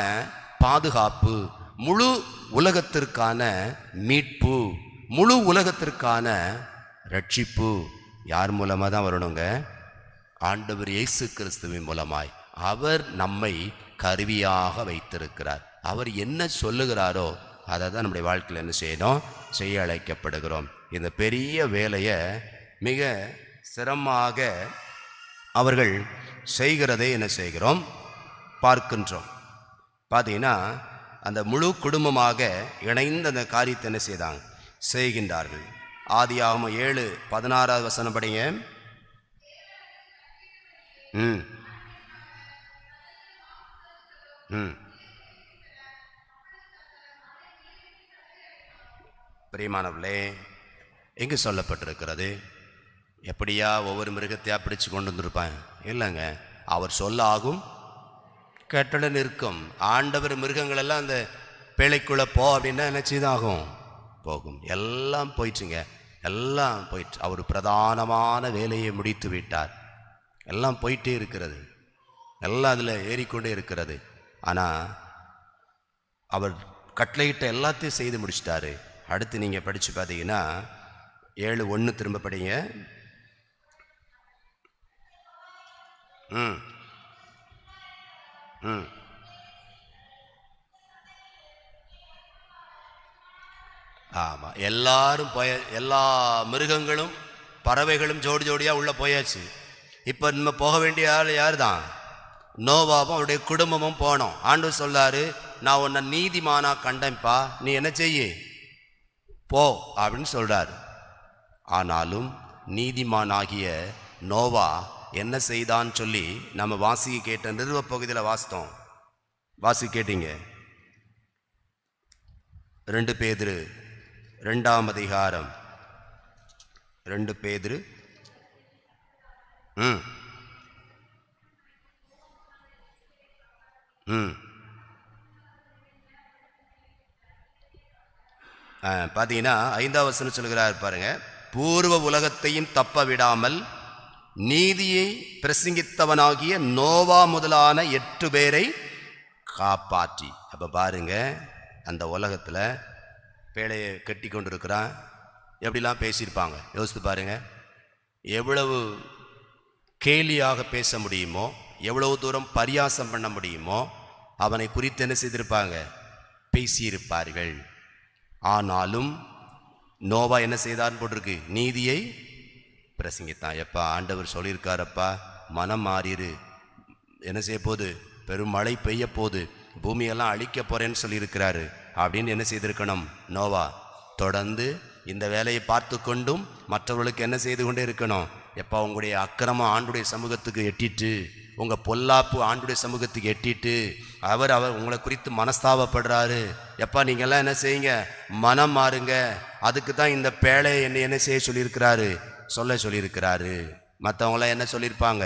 பாதுகாப்பு, முழு உலகத்திற்கான மீட்பு, முழு உலகத்திற்கான ரட்சிப்பு யார் மூலமாக தான் வரணுங்க? ஆண்டவர் இயேசு கிறிஸ்துவின் மூலமாய். அவர் நம்மை கருவியாக வைத்திருக்கிறார். அவர் என்ன சொல்லுகிறாரோ அதை தான் நம்முடைய வாழ்க்கையில் என்ன செய்யணும், செய்ய அழைக்கப்படுகிறோம். இந்த பெரிய வேலையை மிக சிரமமாக அவர்கள் செய்கிறதை என்ன செய்கிறோம், பார்க்கின்றோம். பார்த்தீங்கன்னா அந்த முழு குடும்பமாக இணைந்து அந்த காரியத்தை என்ன செய்தாங்க, செய்கின்றார்கள். ஆதியாகமம் 7:16 வசனம் படிங்க. பிரியமானவர்களே, எங்கு சொல்லப்பட்டிருக்கிறது? எப்படியா ஒவ்வொரு மிருகத்தையா பிடிச்சு கொண்டு வந்திருப்பாங்க? இல்லைங்க, அவர் சொல்ல ஆகும், கட்டளை நிற்கும். ஆண்டவர் மிருகங்கள் எல்லாம் அந்த பேழைக்குள்ளே போ அப்படின்னா என்ன செய்தாகும், போகும். எல்லாம் போயிடுச்சுங்க, எல்லாம் போயிட்டு அவர் பிரதானமான வேலையை முடித்து விட்டார். எல்லாம் போயிட்டே இருக்கிறது, எல்லாம் அதில் ஏறிக்கொண்டே இருக்கிறது. ஆனால் அவர் கட்டளையிட்ட எல்லாத்தையும் செய்து முடிச்சிட்டாரு. அடுத்து நீங்கள் படித்து பார்த்தீங்கன்னா 7:1 திரும்ப படிங்க. ஆமாம், எல்லாரும் எல்லா மிருகங்களும் பறவைகளும் ஜோடி ஜோடியாக உள்ளே போயாச்சு. இப்போ நம்ம போக வேண்டிய ஆள் யார் தான்? நோவாவும் அவருடைய குடும்பமும் போனோம். ஆண்டவர் சொல்லாரு, நான் உன்னை நீதிமானா கண்டேன்ப்பா, நீ என்ன செய்ய போ அப்படின்னு சொல்றாரு. ஆனாலும் நீதிமானாகிய நோவா என்ன செய்தான்னு சொல்லி நம்ம வாசிக்க கேட்ட நிறுவ பகுதியில் வாசித்தோம். வாசி கேட்டீங்க. 2 பேதுரு 2ஆம் அதிகாரம் 2 பேதுரு பார்த்தீங்கன்னா 5ஆம் வசனம் சொல்கிறார் பாருங்க. பூர்வ உலகத்தையும் தப்ப விடாமல் நீதியை பிரசங்கித்தவனாகிய நோவா முதலான 8 பேரை காப்பாற்றி. அப்போ பாருங்க, அந்த உலகத்தில் பேழையை கட்டி கொண்டு இருக்கிறான், எப்படிலாம் பேசியிருப்பாங்க யோசித்து பாருங்க. எவ்வளவு கேலியாக பேச முடியுமோ, எவ்வளவு தூரம் பரியாசம் பண்ண முடியுமோ அவனை குறித்து என்ன செய்திருப்பாங்க, பேசியிருப்பார்கள். ஆனாலும் நோவா என்ன செய்தான்னு போட்டிருக்கு, நீதியை பிரசங்கித்தான். எப்பா ஆண்டவர் சொல்லியிருக்காரப்பா, மனம் மாறிடு, என்ன செய்ய போகுது, பெரும் மழை பெய்ய போகுது, பூமியெல்லாம் அழிக்க போறேன்னு சொல்லியிருக்கிறாரு அப்படின்னு என்ன செய்திருக்கணும், நோவா தொடர்ந்து இந்த வேலையை பார்த்து கொண்டும் மற்றவர்களுக்கு என்ன செய்து கொண்டே இருக்கணும். எப்பா உங்களுடைய அக்கிரமம் ஆண்டுடைய சமூகத்துக்கு எட்டிட்டு, உங்கள் பொல்லாப்பு ஆண்டுடைய சமூகத்துக்கு எட்டிட்டு அவர் உங்களை குறித்து மனஸ்தாபப்படுறாரு. எப்பா நீங்கள்லாம் என்ன செய்யுங்க, மனம் மாறுங்க. அதுக்கு தான் இந்த பேழை என்ன செய்ய சொல்லியிருக்கிறாரு, சொல்லியிருக்கிறாரு. மற்றவங்களாம் என்ன சொல்லியிருப்பாங்க,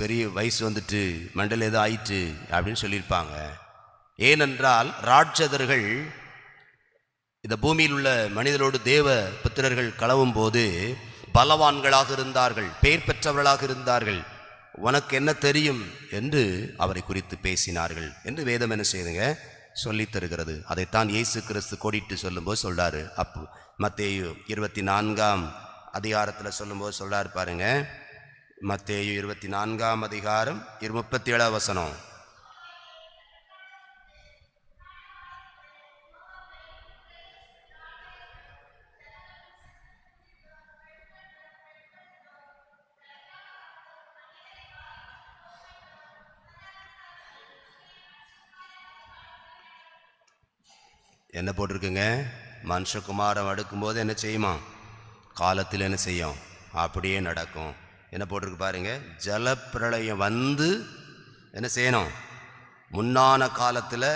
பெரிய வயசு வந்துட்டு மண்டல ஏதோ ஆயிட்டு அப்படின்னு சொல்லியிருப்பாங்க. ஏனென்றால் ராட்சதர்கள் இந்த பூமியில் உள்ள மனிதரோடு தேவ புத்திரர்கள் களவும் போது பலவான்களாக இருந்தார்கள், பெயர் பெற்றவர்களாக இருந்தார்கள். உனக்கு என்ன தெரியும் என்று அவரை குறித்து பேசினார்கள் என்று வேதம் என்ன செய்யுதுங்க, சொல்லித் தருகிறது. அதைத்தான் இயேசு கிறிஸ்து கோடிட்டு சொல்லும்போது சொல்றாரு. அப்போ மத்தேயு 24ஆம் அதிகாரத்தில் சொல்லும்போது சொல்றாரு பாருங்க. மத்தேயு 24ஆம் அதிகாரம் 37ஆம் வசனம். என்ன போட்டிருக்குங்க, மனுஷகுமாரன் அடுக்கும்போது என்ன செய்யுமா, காலத்தில் என்ன செய்யும், அப்படியே நடக்கும். என்ன போட்டிருக்கு பாருங்க, ஜலப்பிரளயம் வந்து என்ன செய்யணும், முன்னான காலத்தில்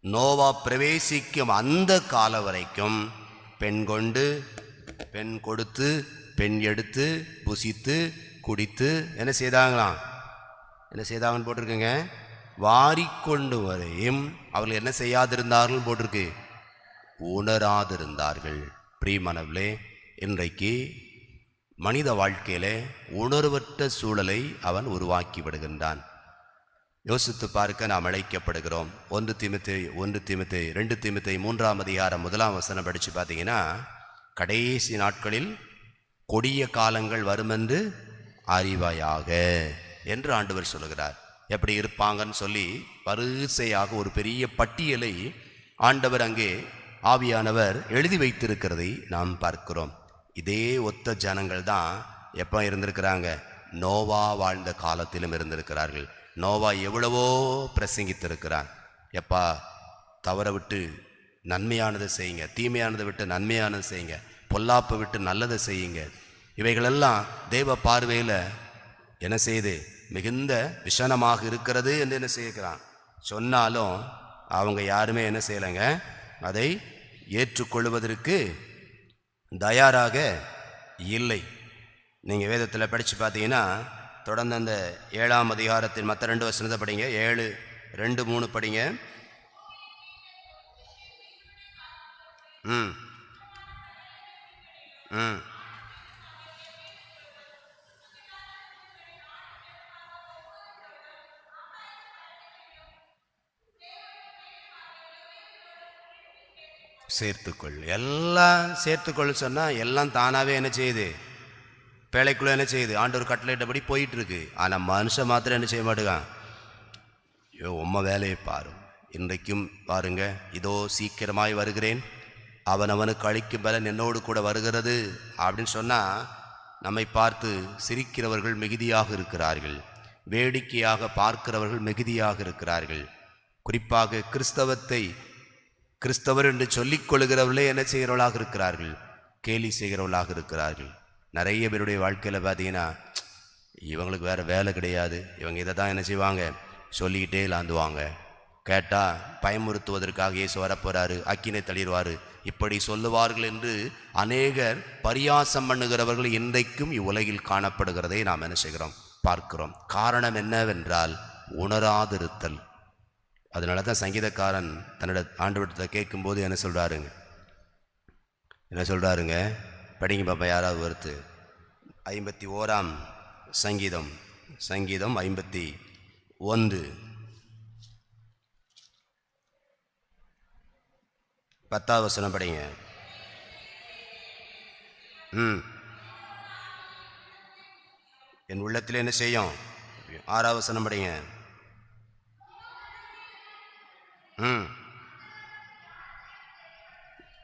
நோவா பிரவேசிக்கும் அந்த காலம் வரைக்கும் பெண் கொண்டு பெண் கொடுத்து பெண் எடுத்து புசித்து குடித்து என்ன செய்தாங்களாம், என்ன செய்தாங்கன்னு போட்டிருக்குங்க, வாரிக்கொண்டு வரையும் அவர்கள் என்ன செய்யாதிருந்தார்கள் போட்டிருக்கு, உணராதிருந்தார்கள். பிரியமானவர்களே, இன்றைக்கு மனித வாழ்க்கையில உணர்வற்ற சூழலை அவன் உருவாக்கி விடுகின்றான். யோசித்து பார்க்க நாம் அழைக்கப்படுகிறோம். 1 தீமோத்தேயு 2 தீமோத்தேயு 3ஆம் அதிகாரம் 1ஆம் வசனம் படித்து பார்த்தீங்கன்னா, கடைசி நாட்களில் கொடிய காலங்கள் வருமென்று அறிவாயாக என்று ஆண்டவர் சொல்லுகிறார். எப்படி இருப்பாங்கன்னு சொல்லி வரிசையாக ஒரு பெரிய பட்டியலை ஆண்டவர் அங்கே ஆவியானவர் எழுதி வைத்திருக்கிறதை நாம் பார்க்கிறோம். இதே ஒத்த ஜனங்கள் தான் எப்போ இருந்திருக்கிறாங்க, நோவா வாழ்ந்த காலத்திலும் இருந்திருக்கிறார்கள். நோவா எவ்வளவோ பிரசங்கித்திருக்கிறான். எப்பா தவற விட்டு நன்மையானதை செய்யுங்க, தீமையானதை விட்டு நன்மையானதை செய்யுங்க, பொல்லாப்பை விட்டு நல்லதை செய்யுங்க. இவைகளெல்லாம் தேவ பார்வையில் என்ன செய்யுது, மிகுந்த விஷனமாக இருக்கிறது என்று என்ன செய்கிறான் சொன்னாலும் அவங்க யாருமே என்ன செய்யலைங்க, அதை ஏற்றுக்கொள்வதற்கு தயாராக இல்லை. நீங்கள் வேதத்தில் படித்து பார்த்தீங்கன்னா தொடர்ந்து அந்த 7ஆம் அதிகாரத்தில் மற்ற 2 வசனத்தை படிங்க. 7, 2, 3 படிங்க. ம் ம் சேர்த்துக்கொள், எல்லாம் சேர்த்துக்கொள்ள சொன்னால் எல்லாம் தானாகவே என்ன செய்யுது, பேழைக்குள்ளே என்ன செய்யுது, ஆண்டவர் கட்டளையிட்டபடி போயிட்டுருக்கு. ஆனால் மனுஷன் மாத்திரம் என்ன செய்ய மாட்டேங்கான், ஐயோ உம்மை வேலையை பாரு, இன்றைக்கும் பாருங்க, இதோ சீக்கிரமாய் வருகிறேன், அவனவனுக்கு அளிக்கும் பலன் என்னோடு கூட வருகிறது அப்படின்னு சொன்னால் நம்மை பார்த்து சிரிக்கிறவர்கள் மிகுதியாக இருக்கிறார்கள், வேடிக்கையாக பார்க்கிறவர்கள் மிகுதியாக இருக்கிறார்கள். குறிப்பாக கிறிஸ்தவர் என்று சொல்லிக் கொள்கிறவர்களே என்ன செய்கிறவர்களாக இருக்கிறார்கள், கேலி செய்கிறவர்களாக இருக்கிறார்கள். நிறைய பேருடைய வாழ்க்கையில் பார்த்தீங்கன்னா இவங்களுக்கு வேறு வேலை கிடையாது, இவங்க இதை தான் என்ன செய்வாங்க சொல்லிக்கிட்டே லாந்துவாங்க. கேட்டால் பயமுறுத்துவதற்காக இயேசு வரப்போகிறாரு, அக்கினை தளிர்வார், இப்படி சொல்லுவார்கள் என்று அநேகர் பரியாசம் பண்ணுகிறவர்கள் இன்றைக்கும் இவ்வுலகில் காணப்படுகிறதை நாம் என்ன செய்கிறோம், பார்க்கிறோம். காரணம் என்னவென்றால் உணராதிருத்தல். அதனால தான் சங்கீதக்காரன் தன்னோட ஆண்டவரத்தை கேட்கும்போது என்ன சொல்கிறாருங்க, படிங்க பாப்பா யாராவது வருத்து. 51ஆம் சங்கீதம் 51 10வது வசனம் படிங்க. என் உள்ளத்தில் என்ன செய்யும், 6வது வசனம் படிங்க.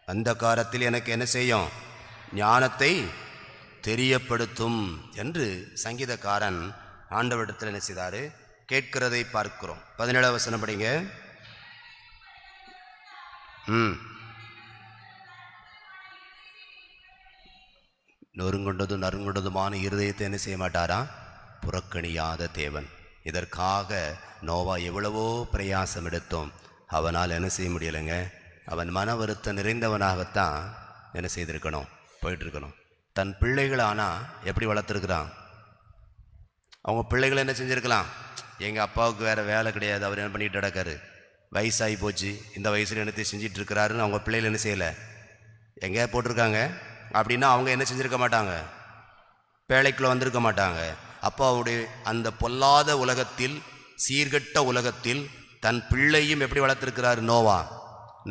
அந்த காலத்தில் எனக்கு என்ன செய்யும், ஞானத்தை தெரியப்படுத்தும் என்று சங்கீதக்காரன் ஆண்டவரிடத்தில் என்ன செய்தாரு, கேட்கிறதை பார்க்கிறோம். 17வது வசனம் படிங்க. நொறுங்கொண்டதும் நறுங்கொண்டதுமான இருதயத்தை என்ன செய்ய மாட்டாரா, புறக்கணியாத தேவன். இதற்காக நோவா எவ்வளவோ பிரயாசம் எடுத்தோம், அவனால் என்ன செய்ய முடியலைங்க. அவன் மன வருத்தம் நிறைந்தவனாகத்தான் என்ன செய்திருக்கணும், போயிட்டுருக்கணும். தன் பிள்ளைகளை ஆனால் எப்படி வளர்த்துருக்குறான், அவங்க பிள்ளைகளை என்ன செஞ்சுருக்கலாம், எங்கள் அப்பாவுக்கு வேறு வேலை கிடையாது, அவர் என்ன பண்ணிட்டு நடக்காரு, வயசாகி போச்சு, இந்த வயசில் என்னத்தை செஞ்சிட்டு இருக்கிறாருன்னு அவங்க பிள்ளைகள் என்ன செய்யலை, எங்கே போட்டிருக்காங்க அப்படின்னா அவங்க என்ன செஞ்சுருக்க மாட்டாங்க, வேலைக்குள்ளே வந்திருக்க மாட்டாங்க. அப்போ அவருடைய அந்த பொல்லாத உலகத்தில், சீர்கெட்ட உலகத்தில் தன் பிள்ளையும் எப்படி வளர்த்திருக்கிறார் நோவா,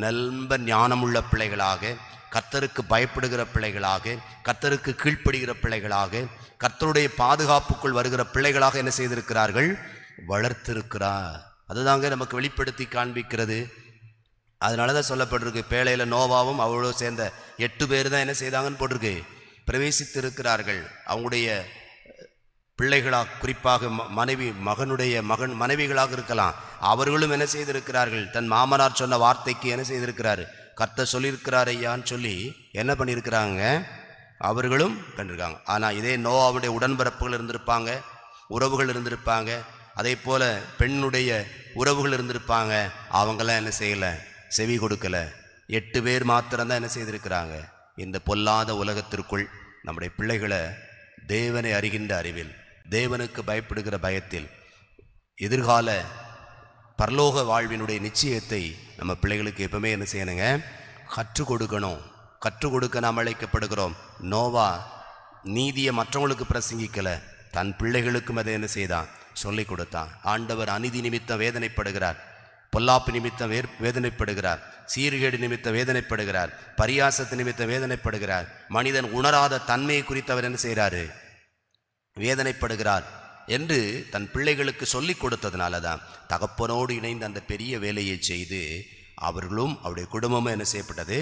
நல்ல ஞானமுள்ள பிள்ளைகளாக, கர்த்தருக்கு பயப்படுகிற பிள்ளைகளாக, கர்த்தருக்கு கீழ்ப்படுகிற பிள்ளைகளாக, கர்த்தருடைய பாதுகாப்புக்குள் வருகிற பிள்ளைகளாக என்ன செய்திருக்கிறார்கள், வளர்த்திருக்கிறார். அதுதாங்க நமக்கு வெளிப்படுத்தி காண்பிக்கிறது. அதனால தான் சொல்லப்பட்டிருக்கு, பேழையில் நோவாவும் அவளோட சேர்ந்த 8 பேர் தான் என்ன செய்தாங்கன்னு போட்டிருக்கு, பிரவேசித்து இருக்கிறார்கள். அவங்களுடைய பிள்ளைகளாக, குறிப்பாக மனைவிகளாக இருக்கலாம், அவர்களும் என்ன செய்திருக்கிறார்கள், தன் மாமனார் சொன்ன வார்த்தைக்கு என்ன செய்திருக்கிறாரு, கர்த்தர் சொல்லியிருக்கிறார் ஐயான்னு சொல்லி என்ன பண்ணியிருக்கிறாங்க, அவர்களும் கண்டிருக்காங்க. ஆனால் இதே நோவாவுடைய உடன்பிறப்புகள் இருந்திருப்பாங்க, உறவுகள் இருந்திருப்பாங்க, அதே போல் பெண்ணுடைய உறவுகள் இருந்திருப்பாங்க, அவங்களாம் என்ன செய்யலை, செவி கொடுக்கலை. 8 பேர் மாத்திரம்தான் என்ன செய்திருக்கிறாங்க. இந்த பொல்லாத உலகத்திற்குள் நம்முடைய பிள்ளைகளை தேவனை அறிகின்ற அறிவில், தேவனுக்கு பயப்படுகிற பயத்தில், எதிர்கால பரலோக வாழ்வினுடைய நிச்சயத்தை நம்ம பிள்ளைகளுக்கு எப்பவுமே என்ன செய்யணுங்க, கற்றுக் கொடுக்கணும். கற்றுக் கொடுக்க நாம் அழைக்கப்படுகிறோம். நோவா நீதியை மற்றவங்களுக்கு பிரசங்கிக்கலை, தன் பிள்ளைகளுக்கும் அதை என்ன செய்தான், சொல்லிக் கொடுத்தான். ஆண்டவர் அநீதி நிமித்தம் வேதனைப்படுகிறார், பொல்லாப்பு நிமித்தம் வேதனைப்படுகிறார், சீர்கேடு நிமித்தம் வேதனைப்படுகிறார், பரியாசத்து நிமித்தம் வேதனைப்படுகிறார். மனிதன் உணராத தன்மையை குறித்து அவர் என்ன செய்கிறாரு, வேதனைப்படுகிறார் என்று தன் பிள்ளைகளுக்கு சொல்லிக் கொடுத்ததுனால தான் தகப்பனோடு இணைந்து அந்த பெரிய வேலையை செய்து அவர்களும் அவருடைய குடும்பமும் என்ன செய்யப்பட்டது,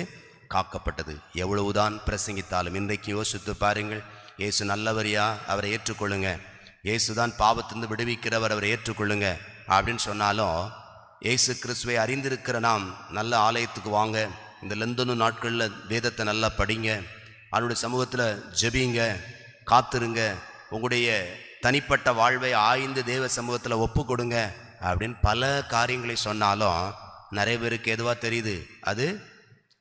காக்கப்பட்டது. எவ்வளவுதான் பிரசங்கித்தாலும் இன்றைக்கு யோசித்து பாருங்கள், இயேசு நல்லவரியா, அவரை ஏற்றுக்கொள்ளுங்க, இயேசுதான் பாவத்திலிருந்து விடுவிக்கிறவர், அவரை ஏற்றுக்கொள்ளுங்க அப்படின்னு சொன்னாலும், இயேசு கிறிஸ்துவை அறிந்திருக்கிற நாம் நல்ல ஆலயத்துக்கு வாங்க, இந்த லெந்தனு நாட்களில் வேதத்தை நல்லா படிங்க, அவனுடைய சமூகத்தில் ஜெபிங்க, காத்திருங்க, உங்களுடைய தனிப்பட்ட வாழ்வை ஆய்ந்து தேவ சமூகத்தில் ஒப்பு கொடுங்க அப்படின்னு பல காரியங்களை சொன்னாலும் நிறைய பேருக்கு எதுவாக தெரியுது, அது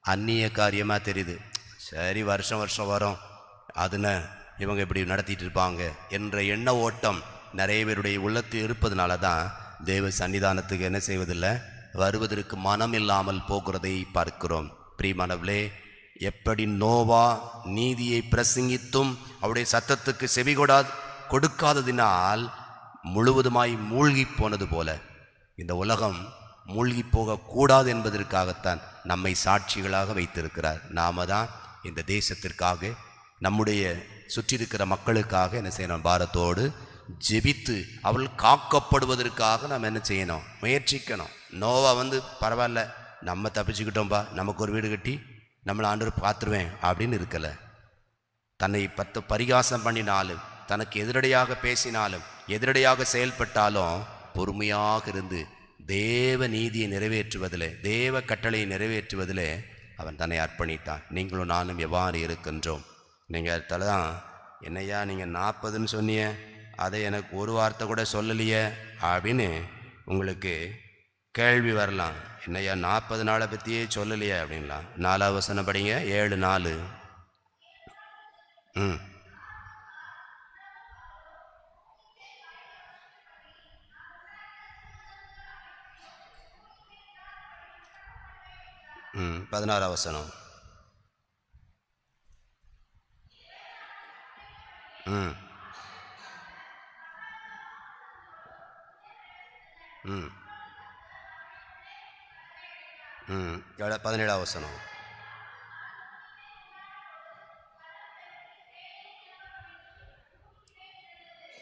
அந்நிய காரியமாக தெரியுது. சரி, வருஷம் வரும், அதுன்னு இவங்க இப்படி நடத்திட்டு இருப்பாங்க என்ற எண்ண ஓட்டம் நிறைய பேருடைய உள்ளத்தில் இருப்பதனால தான் தேவ சன்னிதானத்துக்கு என்ன செய்வதில்லை, வருவதற்கு மனம் இல்லாமல் போகிறதை பார்க்கிறோம். பிரியமானவர்களே, எப்படி நோவா நீதியை பிரசங்கித்தும் அவருடைய சத்தத்துக்கு செவி கொடுக்காததினால் முழுவதுமாய் மூழ்கி போனது போல இந்த உலகம் மூழ்கி போகக்கூடாது என்பதற்காகத்தான் நம்மை சாட்சிகளாக வைத்திருக்கிறார். நாம தான் இந்த தேசத்திற்காக, நம்முடைய சுற்றி இருக்கிற மக்களுக்காக என்ன செய்யணும், பாரத்தோடு ஜெபித்து அவள் காக்கப்படுவதற்காக நாம் என்ன செய்யணும், முயற்சிக்கணும். நோவா வந்து பரவாயில்ல, நம்ம தப்பிச்சுக்கிட்டோம்பா, நமக்கு ஒரு வீடு கட்டி நம்மளை ஆண்டவர் பார்த்துருவேன் அப்படின்னு இருக்கலை. தன்னை பரிகாசம் பண்ணினாலும், தனக்கு எதிரடையாக பேசினாலும், எதிரடையாக செயல்பட்டாலும் பொறுமையாக இருந்து தேவ நீதியை நிறைவேற்றுவதில், தேவ கட்டளையை நிறைவேற்றுவதில் அவன் தன்னை அர்ப்பணித்தான். நீங்களும் நானும் எவ்வாறு இருக்கின்றோம்? நீங்கள் தான், என்னையா நீங்கள் 40ன்னு சொன்னிய, அதை எனக்கு ஒரு வார்த்தை கூட சொல்லலையே அப்படின்னு உங்களுக்கு கேள்வி வரலாம். என்னையா 40 நாளை பற்றியே சொல்லலையே அப்படின்லாம். 4வது வசனம் படிங்க, 7:4. ம் 16வது வசனம். ம் ம் ம் 17வது வசனம்.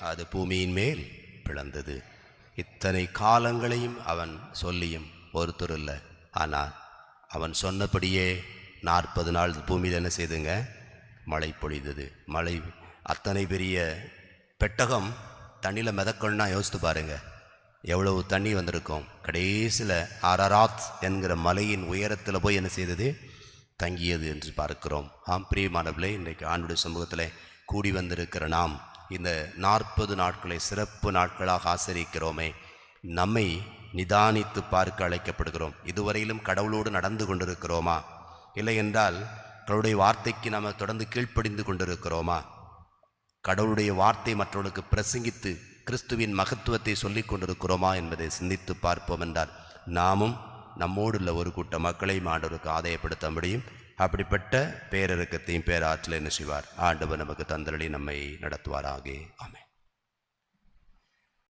அது பூமியின் மேல் பிளந்தது. இத்தனை காலங்களையும் அவன் சொல்லியும் ஒருத்தர் இல்லை. ஆனால் அவன் சொன்னபடியே 40 நாள் பூமியில் என்ன செய்துங்க? மழை பொழிந்தது. மழை அத்தனை பெரிய பெட்டகம் தண்ணியில் மிதக்கணும்னா யோசித்து பாருங்க, எவ்வளவு தண்ணி வந்திருக்கும். கடைசியில் அரராத் என்கிற மலையின் உயரத்தில் போய் என்ன செய்தது? தங்கியது என்று பார்க்கிறோம். பிரியமானவர்களே, இன்றைக்கு ஆண்டுடைய சமூகத்தில் கூடி வந்திருக்கிற நாம் இந்த 40 நாட்களை சிறப்பு நாட்களாக ஆசரிக்கிறோமே, நம்மை நிதானித்து பார்க்க அழைக்கப்படுகிறோம். இதுவரையிலும் கடவுளோடு நடந்து கொண்டிருக்கிறோமா? இல்லை என்றால் கடவுளுடைய வார்த்தைக்கு நாம் தொடர்ந்து கீழ்ப்படிந்து கொண்டிருக்கிறோமா? கடவுளுடைய வார்த்தை மற்றவர்களுக்கு பிரசங்கித்து கிறிஸ்துவின் மகத்துவத்தை சொல்லிக் கொண்டிருக்கிறோமா என்பதை சிந்தித்து பார்ப்போம் என்றால் நாமும் நம்மோடுள்ள ஒரு கூட்ட மக்களையும் ஆண்டவருக்கு ஆதாயப்படுத்த முடியும். அப்படிப்பட்ட பேரரக்கத்தையும் பேராற்றலை என்ன செய்வார்? ஆண்டவர் நமக்கு தந்தரளி நம்மை நடத்துவாராக. ஆமென்.